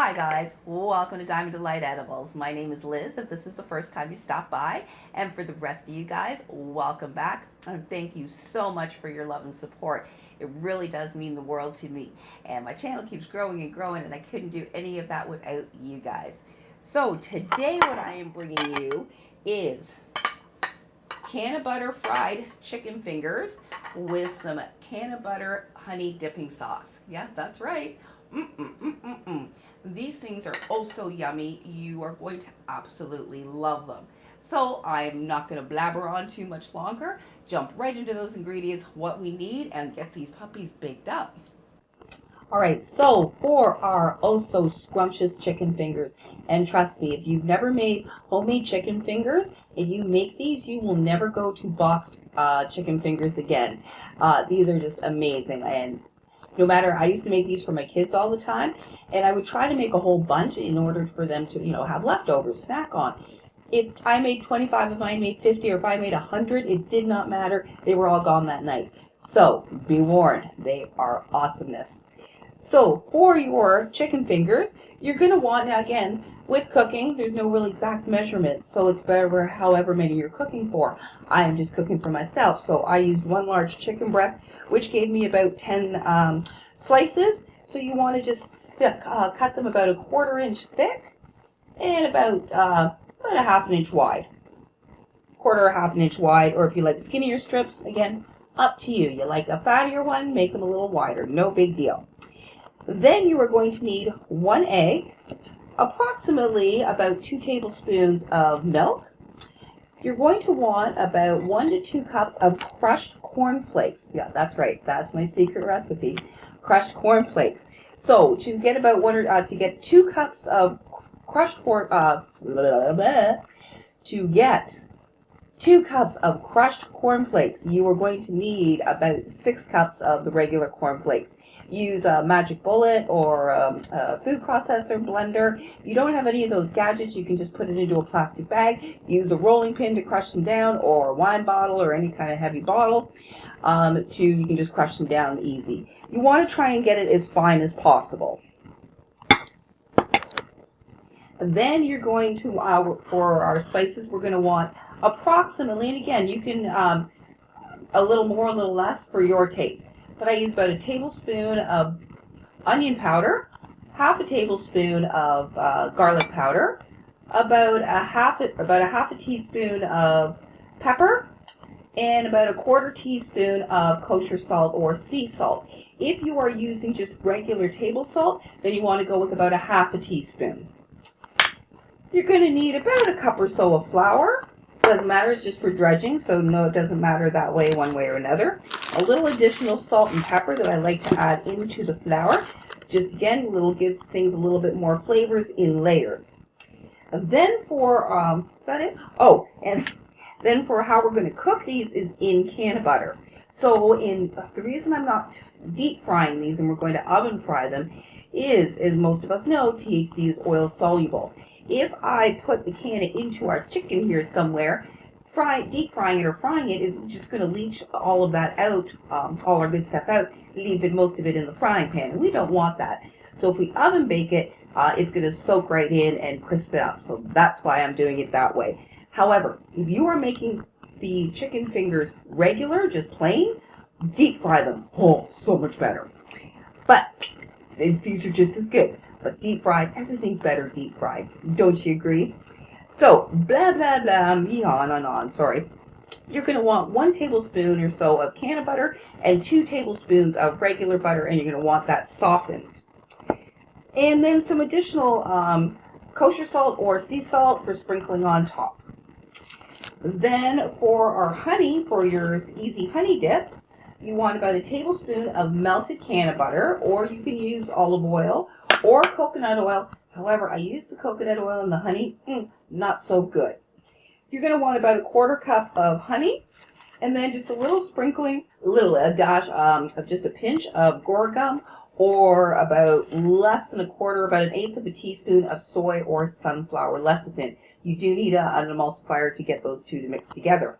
Hi guys, welcome to Diamond Delight Edibles. My name is Liz if this is the first time you stop by, and for the rest of you guys, welcome back and thank you so much for your love and support. It really does mean the world to me, and my channel keeps growing and growing, and I couldn't do any of that without you guys. So today what I am bringing you is canna butter fried chicken fingers with some canna butter honey dipping sauce. Yeah, that's right. These things are oh so yummy. You are going to absolutely love them. So I'm not going to blabber on too much longer. Jump right into those ingredients, what we need, and get these puppies baked up. All right, so for our oh so scrumptious chicken fingers, and trust me, if you've never made homemade chicken fingers, if you make these, you will never go to boxed chicken fingers again. These are just amazing, and no matter, I used to make these for my kids all the time, and I would try to make a whole bunch in order for them to, have leftovers, snack on. If I made 25, if I made 50, or if I made 100, it did not matter. They were all gone that night. So be warned, they are awesomeness. So for your chicken fingers, you're going to want, now again, with cooking, there's no real exact measurement, so it's better however many you're cooking for. I am just cooking for myself, so I used one large chicken breast, which gave me about 10 slices. So you want to just cut them about 1/4 inch thick and about a 1/2 inch wide. 1/4 inch wide, or if you like skinnier strips, again, up to you. You like a fattier one, make them a little wider, no big deal. Then you are going to need 1 egg, approximately about 2 tablespoons of milk. You're going to want about 1 to 2 cups of crushed corn flakes. Yeah, that's right. That's my secret recipe. Crushed corn flakes. So to get about to get 2 cups of crushed corn, to get 2 cups of crushed corn flakes, you are going to need about 6 cups of the regular corn flakes. Use a magic bullet or a food processor blender. If you don't have any of those gadgets, you can just put it into a plastic bag. Use a rolling pin to crush them down, or a wine bottle or any kind of heavy bottle. You can just crush them down easy. You want to try and get it as fine as possible. Then you're going to, for our spices, we're going to want approximately, and again, you can a little more, a little less for your taste. But I use about a tablespoon of onion powder, half a tablespoon of garlic powder, about a half a teaspoon of pepper, and about a 1/4 teaspoon of kosher salt or sea salt. If you are using just regular table salt, then you want to go with about a half a teaspoon. You're going to need about a cup or so of flour. Doesn't matter, it's just for dredging, so no, it doesn't matter that way, one way or another. A little additional salt and pepper that I like to add into the flour. Just again, gives things a little bit more flavors in layers. And then for, is that it? Oh, and then for how we're going to cook these is in canna butter. So the reason I'm not deep frying these and we're going to oven fry them is, as most of us know, THC is oil soluble. If I put the canna into our chicken here somewhere, deep frying it or frying it is just going to leach all of that out, all our good stuff out, leaving most of it in the frying pan, and we don't want that. So if we oven bake it, it's going to soak right in and crisp it up. So that's why I'm doing it that way. However, if you are making the chicken fingers regular, just plain, deep fry them. Oh, so much better. But these are just as good. But deep fried, everything's better deep fried. Don't you agree? So, blah, blah, blah, me on, sorry. You're going to want 1 tablespoon or so of canna butter and 2 tablespoons of regular butter, and you're going to want that softened. And then some additional kosher salt or sea salt for sprinkling on top. Then for our honey, for your easy honey dip, you want about a tablespoon of melted canna butter, or you can use olive oil or coconut oil. However, I use the coconut oil and the honey, not so good. You're going to want about a 1/4 cup of honey, and then just a little sprinkling, a dash of just a pinch of guar gum, or about less than about 1/8 of a teaspoon of soy or sunflower lecithin. You do need an emulsifier to get those two to mix together.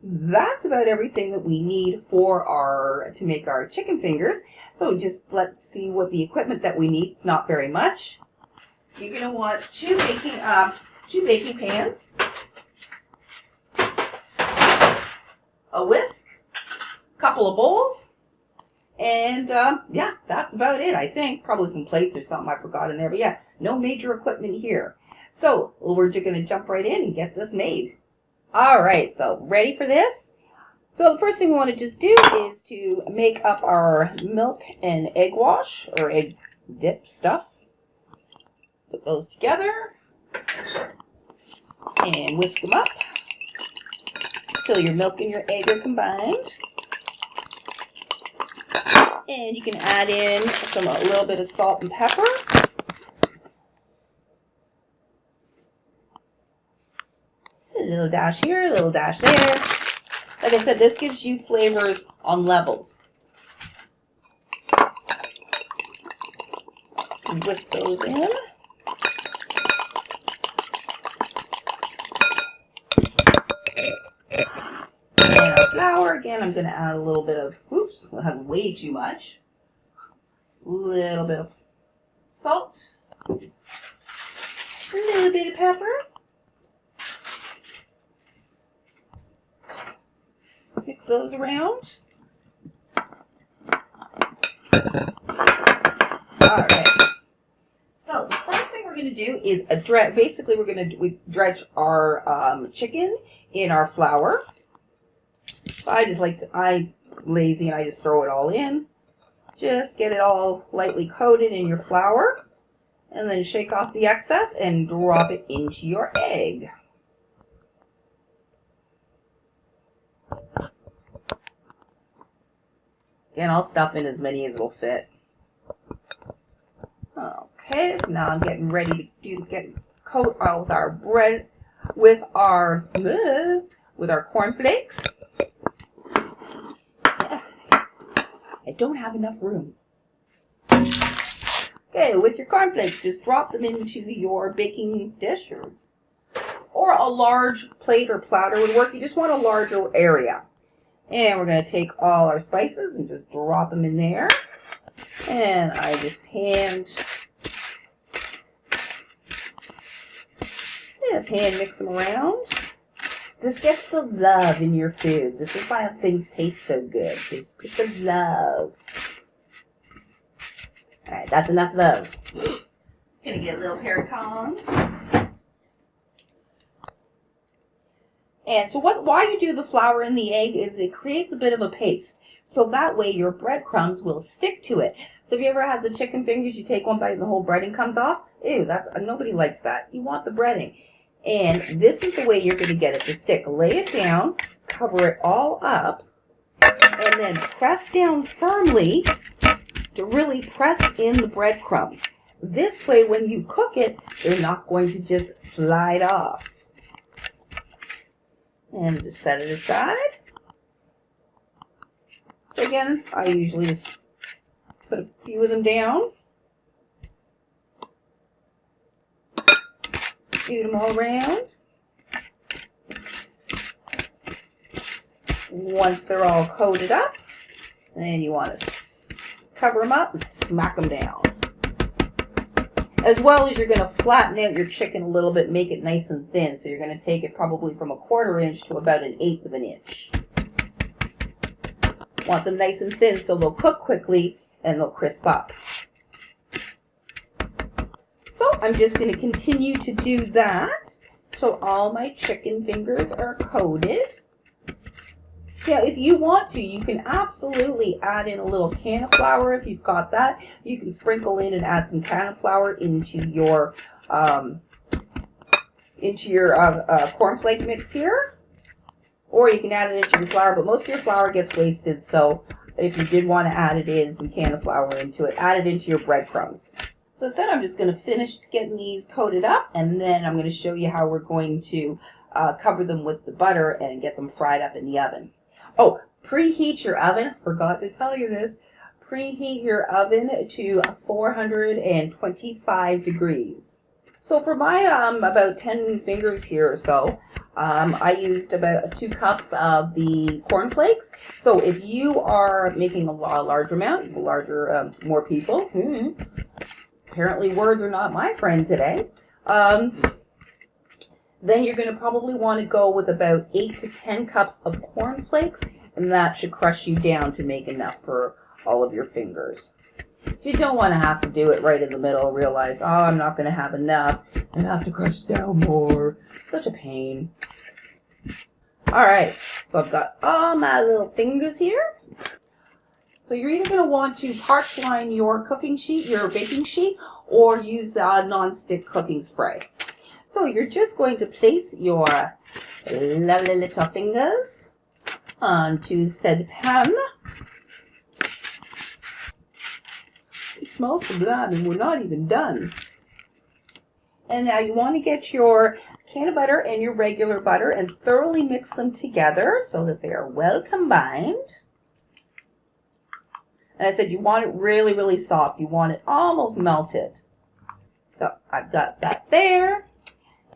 That's about everything that we need to make our chicken fingers. So just let's see what the equipment that we need. It's not very much. you're going to want two baking pans, a whisk, a couple of bowls, and yeah, that's about it, I think. Probably some plates or something I forgot in there, but yeah, no major equipment here. So we're just going to jump right in and get this made. All right, so ready for this? So the first thing we want to just do is to make up our milk and egg wash or egg dip stuff. Put those together and whisk them up till your milk and your egg are combined. And you can add in a little bit of salt and pepper. A little dash here, a little dash there. Like I said, this gives you flavors on levels. Whisk those in. And our flour, again, I'm going to add a little bit of, oops, we'll have way too much. A little bit of salt. A little bit of pepper. Mix those around. Alright. So the first thing we're going to do is basically we're going to dredge our chicken in our flour. So I'm lazy and I just throw it all in. Just get it all lightly coated in your flour. And then shake off the excess and drop it into your egg. Again, I'll stuff in as many as will fit. Okay, so now I'm getting ready to coat out our bread with our corn flakes. Yeah. I don't have enough room. Okay, with your corn flakes, just drop them into your baking dish or a large plate or platter would work. You just want a larger area. And we're going to take all our spices and just drop them in there. And I just hand mix them around. This gets the love in your food. This is why things taste so good. Just put the love. All right, that's enough love. Gonna get a little pair of tongs. And so why you do the flour in the egg is it creates a bit of a paste. So that way your breadcrumbs will stick to it. So if you ever had the chicken fingers, you take one bite and the whole breading comes off. Ew, nobody likes that. You want the breading. And this is the way you're going to get it to stick. Lay it down, cover it all up, and then press down firmly to really press in the breadcrumbs. This way when you cook it, they're not going to just slide off. And just set it aside. So again, I usually just put a few of them down. Scoot them all around. Once they're all coated up, then you want to cover them up and smack them down. As well as you're going to flatten out your chicken a little bit, make it nice and thin. So you're going to take it probably from 1/4 inch to about 1/8 of an inch. Want them nice and thin so they'll cook quickly and they'll crisp up. So I'm just going to continue to do that till all my chicken fingers are coated. Now, if you want to, you can absolutely add in a little canna flour if you've got that. You can sprinkle in and add some canna flour into your cornflake mix here, or you can add it into your flour. But most of your flour gets wasted, so if you did want to add it in some canna flour into it, add it into your breadcrumbs. So instead, I'm just going to finish getting these coated up, and then I'm going to show you how we're going to cover them with the butter and get them fried up in the oven. Oh, preheat your oven. Forgot to tell you this. Preheat your oven to 425 degrees. So for my about 10 fingers here or so, I used about 2 cups of the corn flakes. So if you are making a larger amount, more people, apparently words are not my friend today. Then you're going to probably want to go with about 8 to 10 cups of cornflakes, and that should crush you down to make enough for all of your fingers. So you don't want to have to do it right in the middle, realize, oh, I'm not going to have enough, and have to crush down more. Such a pain. Alright, so I've got all my little fingers here. So you're either going to want to parch line your cooking sheet, your baking sheet, or use the non-stick cooking spray. So you're just going to place your lovely little fingers onto said pan. It smells sublime and we're not even done. And now you want to get your can of butter and your regular butter and thoroughly mix them together so that they are well combined. And I said you want it really, really soft. You want it almost melted. So I've got that there.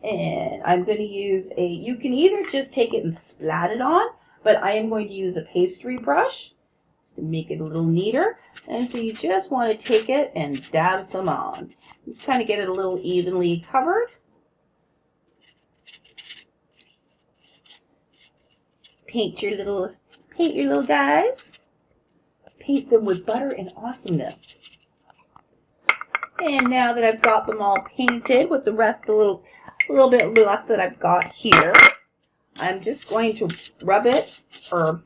And I'm going to use you can either just take it and splat it on, but I am going to use a pastry brush to make it a little neater. And so you just want to take it and dab some on. Just kind of get it a little evenly covered. Paint your little guys. Paint them with butter and awesomeness. And now that I've got them all painted with the rest, the little bit left that I've got here, I'm just going to rub it or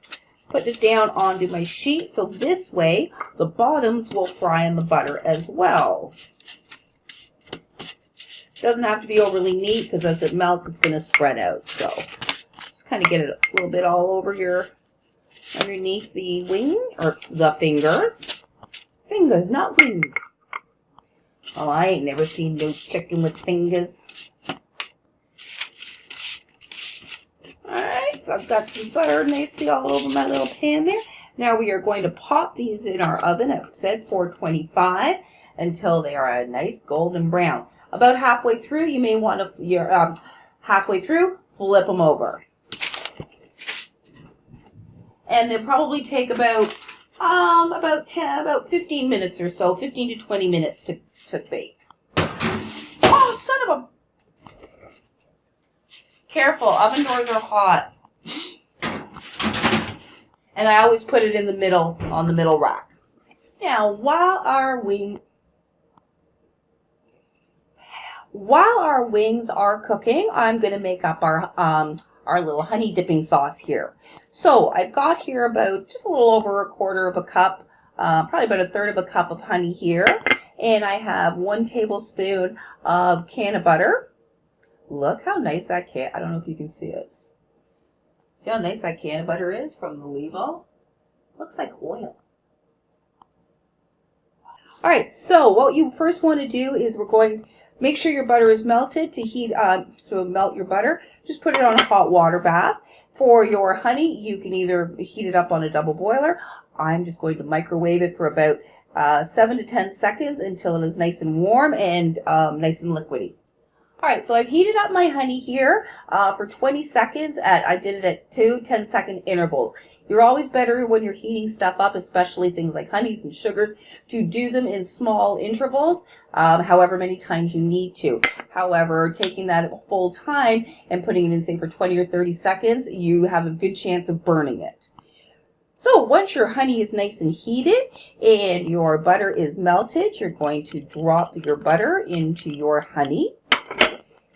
put it down onto my sheet so this way the bottoms will fry in the butter as well. Doesn't have to be overly neat because as it melts it's going to spread out. So just kind of get it a little bit all over your underneath the wing or the fingers. Fingers, not wings. Oh, I ain't never seen no chicken with fingers. Alright, so I've got some butter nicely all over my little pan there. Now we are going to pop these in our oven at, said, 425 until they are a nice golden brown. About halfway through, you may want to, flip them over. And they'll probably take about 15 minutes or so, 15 to 20 minutes to bake. Oh, son of a... Careful, oven doors are hot. And I always put it in the middle, on the middle rack. Now, while our wings are cooking, I'm going to make up our little honey dipping sauce here. So I've got here about just a little over a quarter of a cup, probably about a third of a cup of honey here. And I have 1 tablespoon of canna butter. Look how nice that can, I don't know if you can see it. See how nice that canna butter is from the Levo? Looks like oil. All right, so what you first want to do is we're going to make sure your butter is melted. To melt your butter, just put it on a hot water bath. For your honey, you can either heat it up on a double boiler. I'm just going to microwave it for about 7 to 10 seconds until it is nice and warm and nice and liquidy. All right, so I've heated up my honey here for 20 seconds. I did it at 2 10-second intervals. You're always better when you're heating stuff up, especially things like honeys and sugars, to do them in small intervals, however many times you need to. However, taking that full time and putting it in, say, for 20 or 30 seconds, you have a good chance of burning it. So once your honey is nice and heated and your butter is melted, you're going to drop your butter into your honey.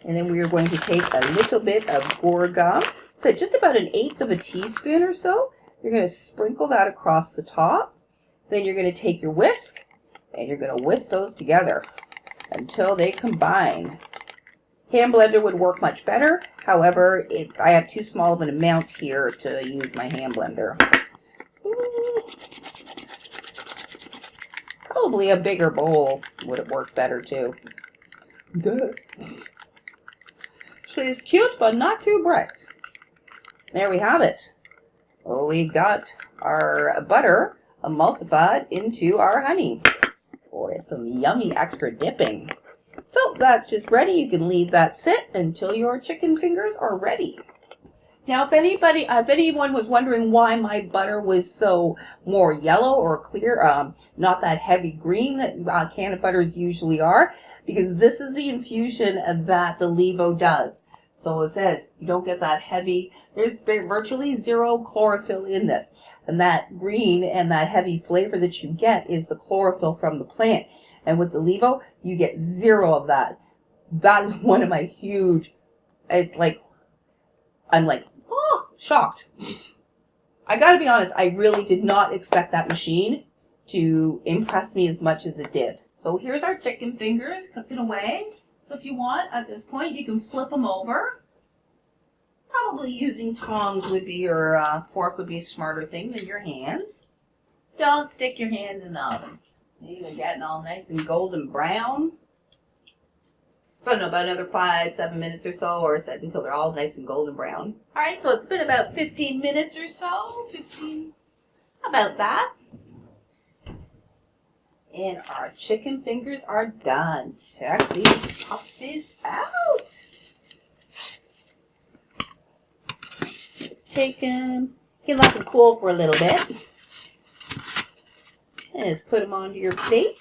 And then we are going to take a little bit of guar gum, so just about 1/8 of a teaspoon or so. You're going to sprinkle that across the top. Then you're going to take your whisk and you're going to whisk those together until they combine. Hand blender would work much better. However, I have too small of an amount here to use my hand blender. Ooh. Probably a bigger bowl would have worked better too. Good. She's cute, but not too bright. There we have it. We've got our butter emulsified into our honey for some yummy extra dipping. So that's just ready. You can leave that sit until your chicken fingers are ready. Now, if anyone was wondering why my butter was so more yellow or clear, not that heavy green that canna butters usually are, because this is the infusion that the levo does. So it says you don't get that heavy. There's virtually zero chlorophyll in this, and that green and that heavy flavor that you get is the chlorophyll from the plant. And with the levo, you get zero of that. That is one of my huge. It's like I'm like, oh, shocked. I gotta be honest, I really did not expect that machine to impress me as much as it did. So here's our chicken fingers cooking away. So if you want, at this point, you can flip them over. Probably using tongs would be, or fork would be a smarter thing than your hands. Don't stick your hands in the oven. They're getting all nice and golden brown. I don't know, about another 5-7 minutes or so, or set until they're all nice and golden brown. All right, so it's been about 15 minutes or so, 15, about that. And our chicken fingers are done. Check these puppies out. Just take them, you can let them cool for a little bit. And just put them onto your plate.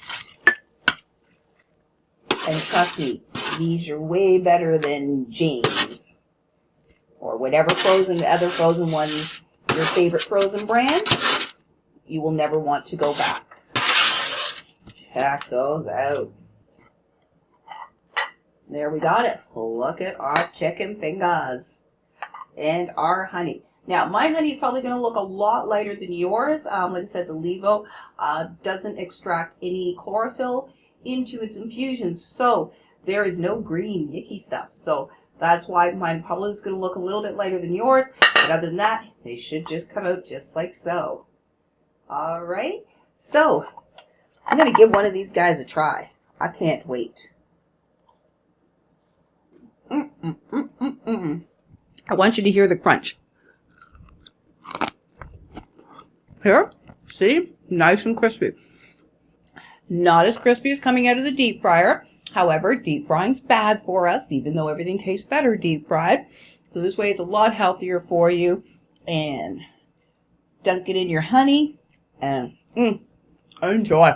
And trust me, these are way better than James or whatever other frozen ones, your favorite frozen brand. You will never want to go back. Check those out. There we got it. Look at our chicken fingers and our honey. Now, my honey is probably going to look a lot lighter than yours. Like I said, the levo doesn't extract any chlorophyll into its infusions, so there is no green yucky stuff. So that's why mine probably is going to look a little bit lighter than yours. But other than that, they should just come out just like so. All right. So I'm going to give one of these guys a try. I can't wait. I want you to hear the crunch. Here, see? Nice and crispy. Not as crispy as coming out of the deep fryer. However, deep frying's bad for us, even though everything tastes better deep fried. So this way it's a lot healthier for you. And dunk it in your honey and enjoy.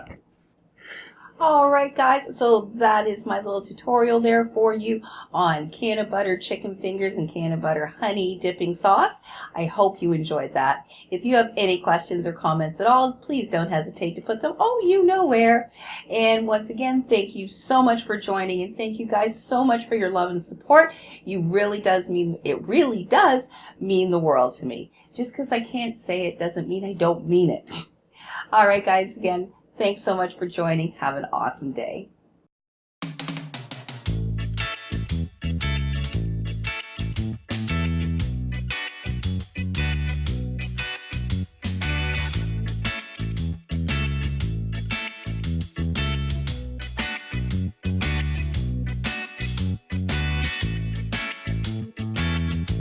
Alright guys, so that is my little tutorial there for you on canna butter chicken fingers and canna butter honey dipping sauce. I hope you enjoyed that. If you have any questions or comments at all, please don't hesitate to put them, you know where. And once again, thank you so much for joining, and thank you guys so much for your love and support. It really does mean the world to me. Just because I can't say it doesn't mean I don't mean it. Alright guys, again, thanks so much for joining. Have an awesome day.